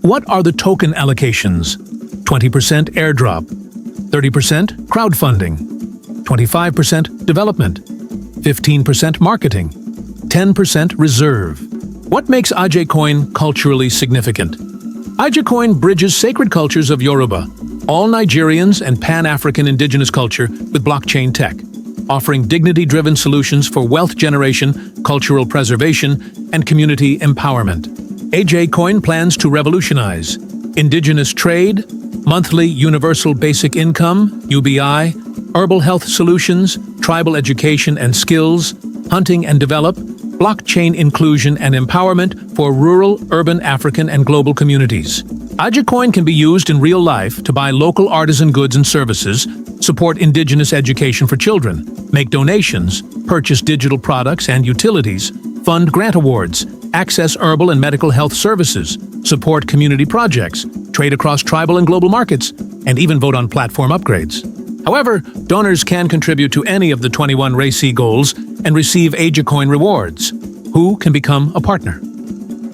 What are the token allocations? 20% airdrop, 30% crowdfunding, 25% development, 15% marketing, 10% reserve. What makes AjeCoin culturally significant? AjeCoin bridges sacred cultures of Yoruba, all Nigerians and Pan-African indigenous culture with blockchain tech, offering dignity-driven solutions for wealth generation, cultural preservation, and community empowerment. AjeCoin plans to revolutionize indigenous trade, monthly universal basic income, UBI, herbal health solutions, tribal education and skills, hunting and develop, blockchain inclusion and empowerment for rural, urban, African, and global communities. AjeCoin can be used in real life to buy local artisan goods and services, support indigenous education for children, make donations, purchase digital products and utilities, fund grant awards, access herbal and medical health services, support community projects, trade across tribal and global markets, and even vote on platform upgrades. However, donors can contribute to any of the 21 RACEE goals and receive AjeCoin rewards. Who can become a partner?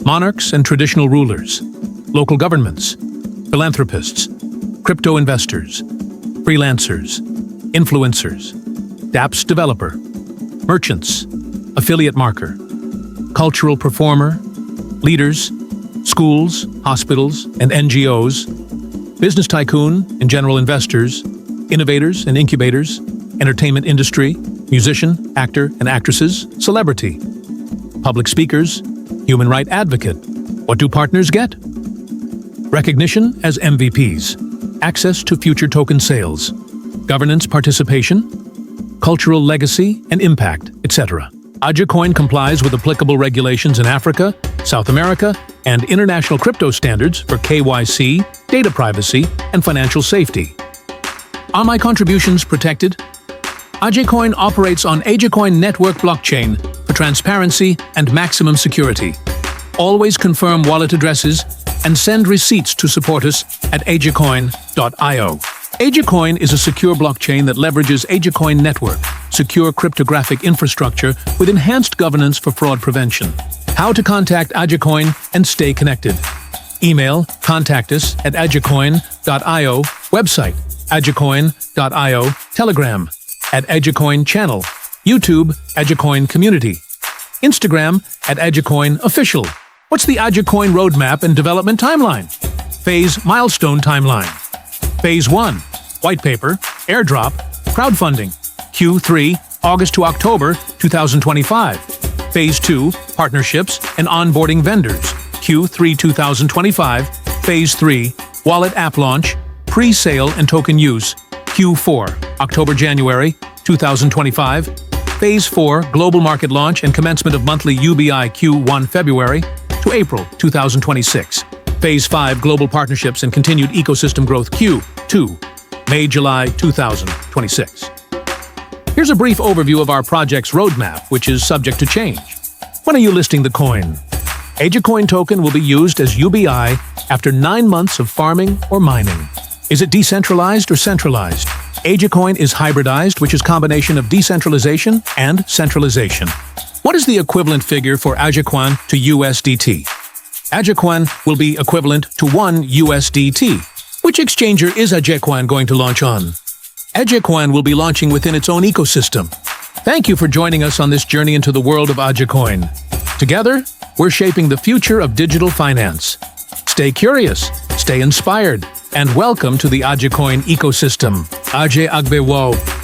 Monarchs and traditional rulers, local governments, philanthropists, crypto investors, freelancers, influencers, dApps developer, merchants, affiliate marker, cultural performer, leaders, schools, hospitals, and NGOs, business tycoon and general investors, innovators and incubators, entertainment industry, musician, actor and actresses, celebrity, public speakers, human rights advocate. What do partners get? Recognition as MVPs, access to future token sales, governance participation, cultural legacy and impact, etc. AjeCoin complies with applicable regulations in Africa, South America, and international crypto standards for KYC, data privacy, and financial safety. Are my contributions protected? AjeCoin operates on AjeCoin network blockchain for transparency and maximum security. Always confirm wallet addresses and send receipts to support us at ajecoin.io. AjeCoin is a secure blockchain that leverages AjeCoin network, secure cryptographic infrastructure with enhanced governance for fraud prevention. How to contact AjeCoin and stay connected. Email contact us at ajecoin.io, website ajecoin.io, Telegram at AjeCoin channel, YouTube AjeCoin community, Instagram at AjeCoin official. What's the AjeCoin roadmap and development timeline? Phase milestone timeline. Phase 1, white paper, airdrop, crowdfunding. Q3, August to October 2025. Phase 2, partnerships and onboarding vendors. Q3 2025. Phase 3, wallet app launch, pre-sale and token use. Q4, October-January 2025. Phase 4, global market launch and commencement of monthly UBI Q1 February to April 2026. Phase 5, global partnerships and continued ecosystem growth Q2, May-July 2026. Here's a brief overview of our project's roadmap, which is subject to change. When are you listing the coin? AjeCoin token will be used as UBI after 9 months of farming or mining. Is it decentralized or centralized? AjeCoin is hybridized, which is a combination of decentralization and centralization. What is the equivalent figure for AjeCoin to USDT? AjeCoin will be equivalent to 1 USDT. Which exchanger is AjeCoin going to launch on? AjeCoin will be launching within its own ecosystem. Thank you for joining us on this journey into the world of AjeCoin. Together, we're shaping the future of digital finance. Stay curious, stay inspired, and welcome to the AjeCoin ecosystem. Aje Agbewo.